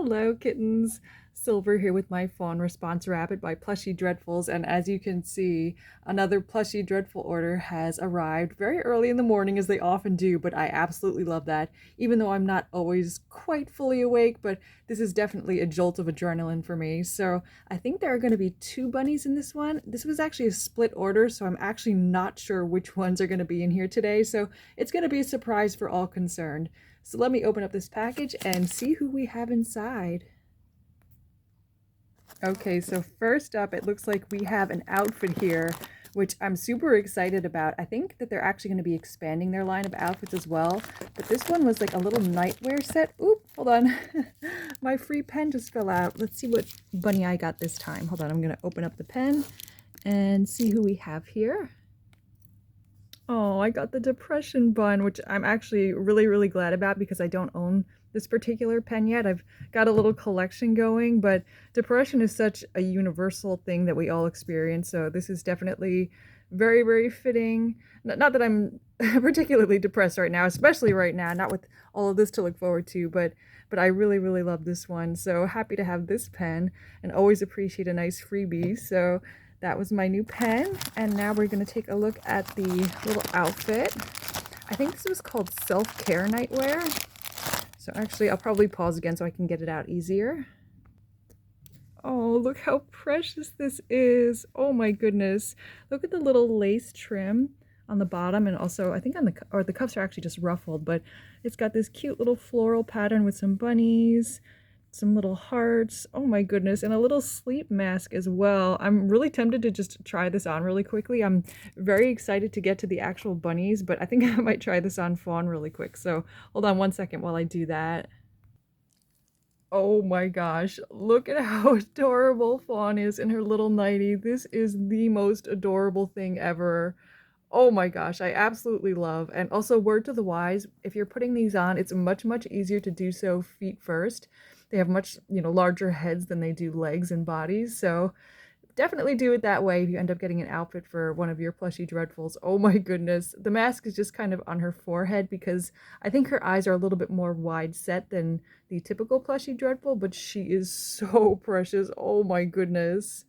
Hello, kittens. Silver here with my Fawn Response Rabbit by Plushie Dreadfuls, and as you can see, another Plushie Dreadful order has arrived very early in the morning, as they often do, but I absolutely love that, even though I'm not always quite fully awake, but this is definitely a jolt of adrenaline for me. So I think there are going to be two bunnies in this one. This was actually a split order, so I'm actually not sure which ones are going to be in here today, so it's going to be a surprise for all concerned. So let me open up this package and see who we have inside. Okay, so first up, it looks like we have an outfit here, which I'm super excited about. I think that they're actually going to be expanding their line of outfits as well. But this one was like a little nightwear set. Oop, hold on. My free pen just fell out. Let's see what bunny I got this time. Hold on, I'm going to open up the pen and see who we have here. Oh, I got the depression bun, which I'm actually really glad about because I don't own this particular pen yet. I've got a little collection going, but depression is such a universal thing that we all experience, so this is definitely very fitting. Not that I'm particularly depressed right now, especially right now, not with all of this to look forward to, but I really love this one. So happy to have this pen and always appreciate a nice freebie. So that was my new pen, and now we're going to take a look at the little outfit. I think this was called Self-Care Nightwear. So actually, I'll probably pause again so I can get it out easier. Oh, look how precious this is. Oh my goodness. Look at the little lace trim on the bottom, and also I think on the cuffs are actually just ruffled, but it's got this cute little floral pattern with some bunnies, some little hearts. Oh my goodness, and a little sleep mask as well. I'm really tempted to just try this on really quickly. I'm very excited to get to the actual bunnies, but I think I might try this on Fawn really quick. So hold on one second while I do that. Oh my gosh, look at how adorable Fawn is in her little nightie. This is the most adorable thing ever. Oh my gosh, I absolutely love. And also, word to the wise, if you're putting these on, it's much easier to do so feet first. They have much, larger heads than they do legs and bodies. So definitely do it that way if you end up getting an outfit for one of your Plushie Dreadfuls. Oh my goodness. The mask is just kind of on her forehead because I think her eyes are a little bit more wide set than the typical Plushie Dreadful, but she is so precious. Oh my goodness.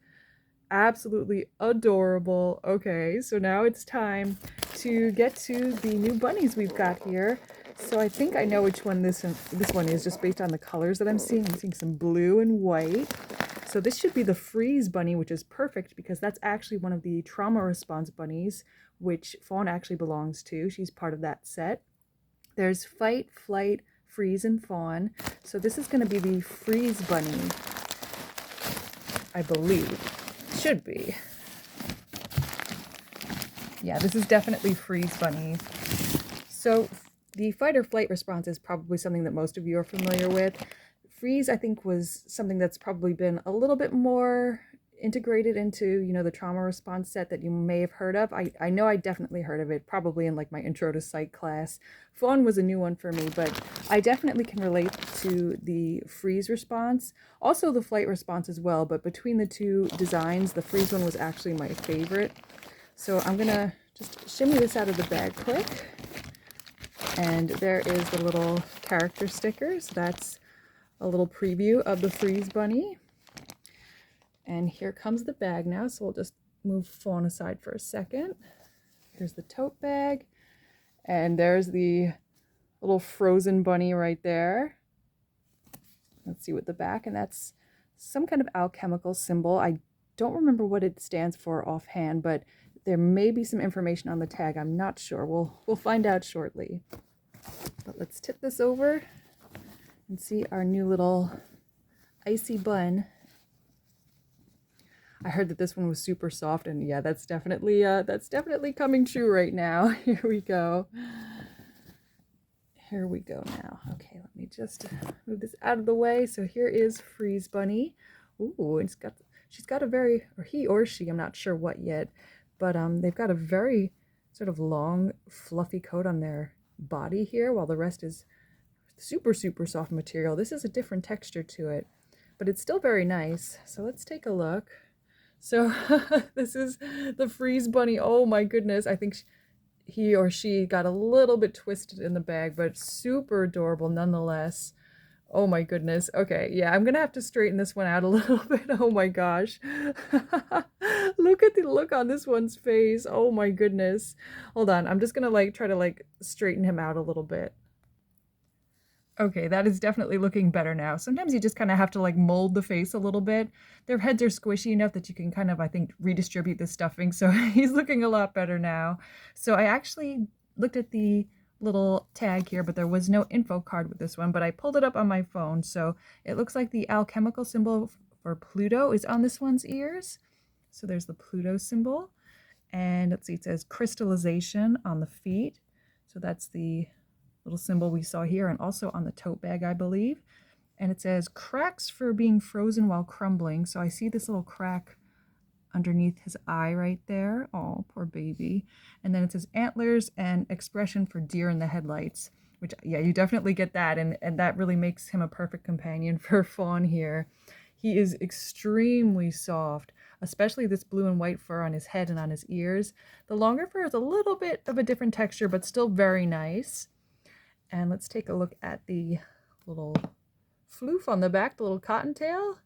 Absolutely adorable. Okay, so now it's time to get to the new bunnies we've got here. So I think I know which one this one is just based on the colors that I'm seeing. I'm seeing some blue and white. So this should be the Freeze bunny, which is perfect because that's actually one of the trauma response bunnies, which Fawn actually belongs to. She's part of that set. There's Fight, Flight, Freeze, and Fawn. So this is going to be the Freeze bunny, I believe. Should be. Yeah, this is definitely Freeze bunny. So the fight or flight response is probably something that most of you are familiar with. Freeze, I think, was something that's probably been a little bit more integrated into, the trauma response set that you may have heard of. I know I definitely heard of it, probably in like my intro to psych class. Fawn was a new one for me, but I definitely can relate to the freeze response. Also the flight response as well, but between the two designs, the freeze one was actually my favorite. So I'm gonna just shimmy this out of the bag quick. And there is the little character sticker. So that's a little preview of the Freeze bunny. And here comes the bag now, so we'll just move Fawn aside for a second. Here's the tote bag, and there's the little frozen bunny right there. Let's see what the back, and that's some kind of alchemical symbol. I don't remember what it stands for offhand, but there may be some information on the tag. I'm not sure. We'll find out shortly. But let's tip this over and see our new little icy bun. I heard that this one was super soft, and yeah, that's definitely coming true right now. Here we go. Here we go now. Okay, let me just move this out of the way. So here is Freeze bunny. Ooh, she's got a very, or he or she, I'm not sure what yet, but they've got a very sort of long, fluffy coat on their body here, while the rest is super soft material. This is a different texture to it, but it's still very nice. So let's take a look. So this is the Freeze bunny. Oh my goodness. I think he or she got a little bit twisted in the bag, but super adorable nonetheless. Oh my goodness. Okay, yeah, I'm gonna have to straighten this one out a little bit. Oh my gosh. Look at the look on this one's face. Oh my goodness. Hold on, I'm just gonna like try to like straighten him out a little bit. Okay, that is definitely looking better now. Sometimes you just kind of have to like mold the face a little bit. Their heads are squishy enough that you can kind of, I think, redistribute the stuffing. So he's looking a lot better now. So I actually looked at the little tag here, but there was no info card with this one, but I pulled it up on my phone. So it looks like the alchemical symbol for Pluto is on this one's ears. So there's the Pluto symbol. And let's see, it says crystallization on the feet. So that's the little symbol we saw here and also on the tote bag, I believe. And it says cracks for being frozen while crumbling. So I see this little crack underneath his eye right there. Oh, poor baby. And then it says antlers and expression for deer in the headlights, which, yeah, you definitely get that. And that really makes him a perfect companion for Fawn here. He is extremely soft, especially this blue and white fur on his head and on his ears. The longer fur is a little bit of a different texture, but still very nice. And let's take a look at the little floof on the back, the little cottontail.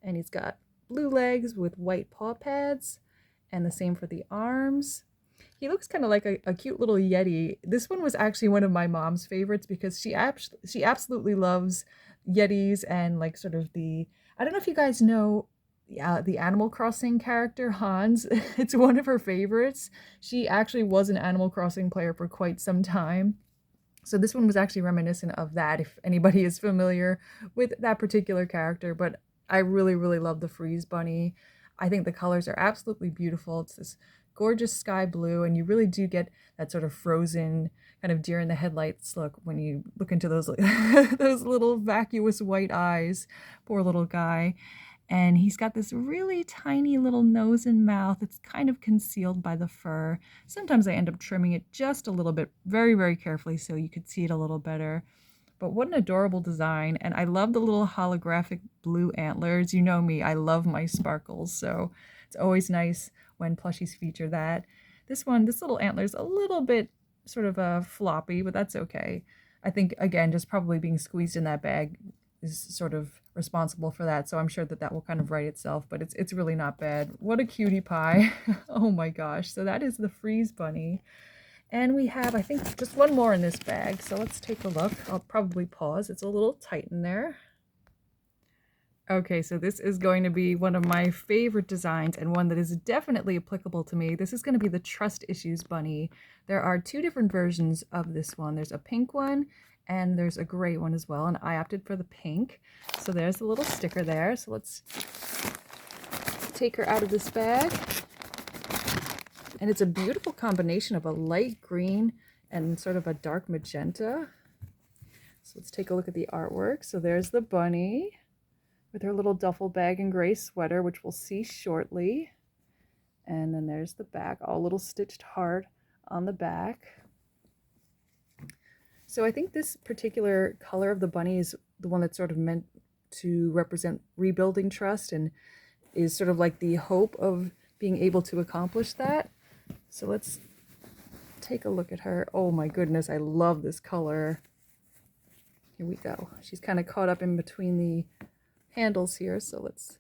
And he's got blue legs with white paw pads, and the same for the arms. He looks kind of like a cute little Yeti. This one was actually one of my mom's favorites because she absolutely loves Yetis and like sort of the, I don't know if you guys know the Animal Crossing character Hans. It's one of her favorites. She actually was an Animal Crossing player for quite some time. So this one was actually reminiscent of that, if anybody is familiar with that particular character. But I really, really love the Freeze Bunny. I think the colors are absolutely beautiful. It's this gorgeous sky blue, and you really do get that sort of frozen kind of deer in the headlights look when you look into those those little vacuous white eyes. Poor little guy. And he's got this really tiny little nose and mouth. It's kind of concealed by the fur. Sometimes I end up trimming it just a little bit, very, very carefully, so you could see it a little better. But what an adorable design. And I love the little holographic blue antlers. You know me, I love my sparkles, so it's always nice when plushies feature that. This little antler is a little bit sort of floppy, but that's okay. I think, again, just probably being squeezed in that bag is sort of responsible for that, so I'm sure that will kind of right itself, but it's really not bad. What a cutie pie. Oh my gosh. So that is the Freeze Bunny. And we have, I think, just one more in this bag, so let's take a look. I'll probably pause. It's a little tight in there. Okay, so this is going to be one of my favorite designs and one that is definitely applicable to me. This is going to be the Trust Issues Bunny. There are two different versions of this one. There's a pink one and there's a gray one as well, and I opted for the pink. So there's the little sticker there. So let's take her out of this bag. And it's a beautiful combination of a light green and sort of a dark magenta. So let's take a look at the artwork. So there's the bunny with her little duffel bag and gray sweater, which we'll see shortly. And then there's the back, all little stitched heart on the back. So I think this particular color of the bunny is the one that's sort of meant to represent rebuilding trust and is sort of like the hope of being able to accomplish that. So let's take a look at her. Oh my goodness, I love this color. Here we go. She's kind of caught up in between the handles here, so let's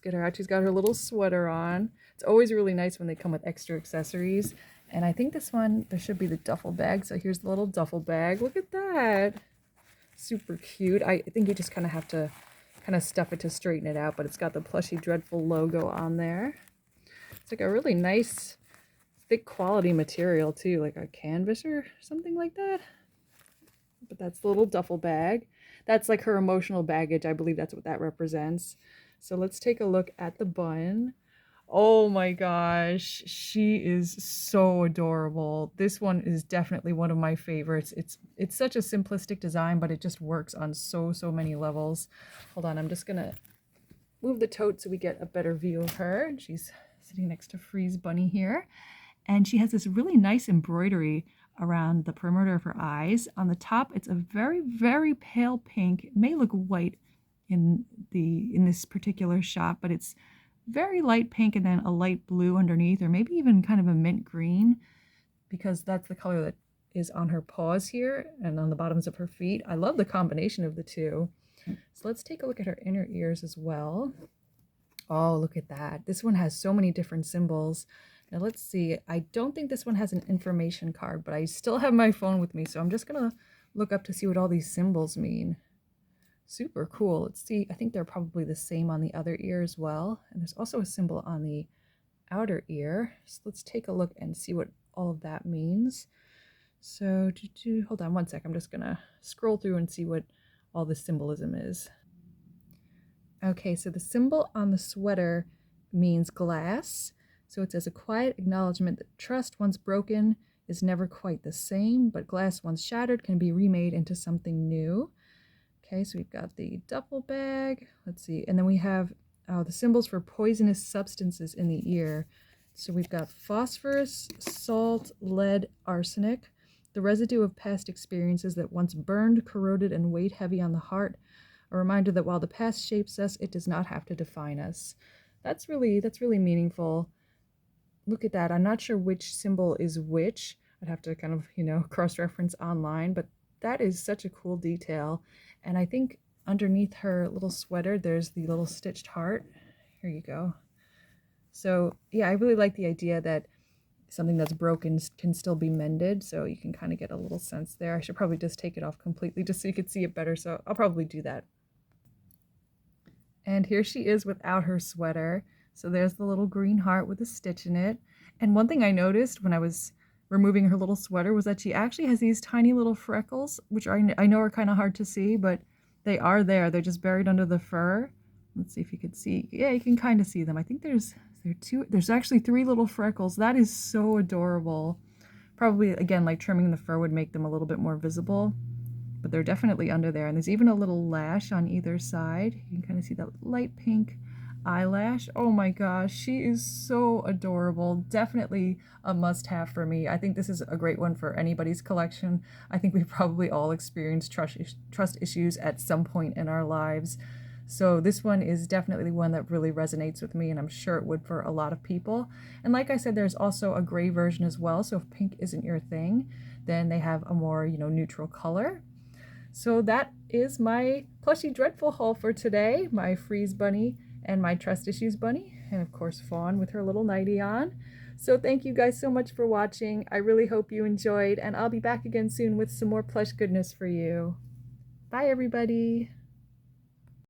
get her out. She's got her little sweater on. It's always really nice when they come with extra accessories. And I think this one, there should be the duffel bag. So here's the little duffel bag. Look at that. Super cute. I think you just kind of have to kind of stuff it to straighten it out, but it's got the Plushie Dreadful logo on there. It's like a really nice, thick quality material too, like a canvas or something like that. But that's the little duffel bag. That's like her emotional baggage. I believe that's what that represents. So let's take a look at the bun. Oh my gosh, she is so adorable. This one is definitely one of my favorites. It's such a simplistic design, but it just works on so many levels. Hold on, I'm just gonna move the tote so we get a better view of her. And she's sitting next to Freeze Bunny here. And she has this really nice embroidery around the perimeter of her eyes. On the top, it's a very, very pale pink. It may look white in this particular shot, but it's very light pink and then a light blue underneath, or maybe even kind of a mint green, because that's the color that is on her paws here and on the bottoms of her feet. I love the combination of the two. So let's take a look at her inner ears as well. Oh, look at that. This one has so many different symbols. Now let's see. I don't think this one has an information card, but I still have my phone with me, so I'm just gonna look up to see what all these symbols mean. Super cool. Let's see. I think they're probably the same on the other ear as well. And there's also a symbol on the outer ear. So let's take a look and see what all of that means. So hold on one sec. I'm just gonna scroll through and see what all the symbolism is. Okay, so the symbol on the sweater means glass. So it says a quiet acknowledgement that trust once broken is never quite the same, but glass once shattered can be remade into something new. Okay, so we've got the duffel bag. Let's see, and then we have the symbols for poisonous substances in the ear. So we've got phosphorus, salt, lead, arsenic, the residue of past experiences that once burned, corroded, and weighed heavy on the heart. A reminder that while the past shapes us, it does not have to define us. That's really meaningful. Look at that. I'm not sure which symbol is which. I'd have to kind of, cross-reference online, but that is such a cool detail. And I think underneath her little sweater, there's the little stitched heart. Here you go. So yeah, I really like the idea that something that's broken can still be mended. So you can kind of get a little sense there. I should probably just take it off completely just so you could see it better. So I'll probably do that. And here she is without her sweater. So there's the little green heart with a stitch in it. And one thing I noticed when I was removing her little sweater was that she actually has these tiny little freckles, which I know are kind of hard to see, but they are there. They're just buried under the fur. Let's see if you could see. Yeah, you can kind of see them. I think there's actually 3 little freckles. That is so adorable. Probably, again, like trimming the fur would make them a little bit more visible, but they're definitely under there. And there's even a little lash on either side. You can kind of see that light pink eyelash. Oh my gosh, she is so adorable. Definitely a must-have for me. I think this is a great one for anybody's collection. I think we've probably all experienced trust issues at some point in our lives. So this one is definitely one that really resonates with me, and I'm sure it would for a lot of people. And like I said, there's also a gray version as well. So if pink isn't your thing, then they have a more, neutral color. So that is my Plushie Dreadful haul for today. My Freeze Bunny and my Trust Issues Bunny, and of course Fawn with her little nightie on. So thank you guys so much for watching. I really hope you enjoyed, and I'll be back again soon with some more plush goodness for you. Bye everybody!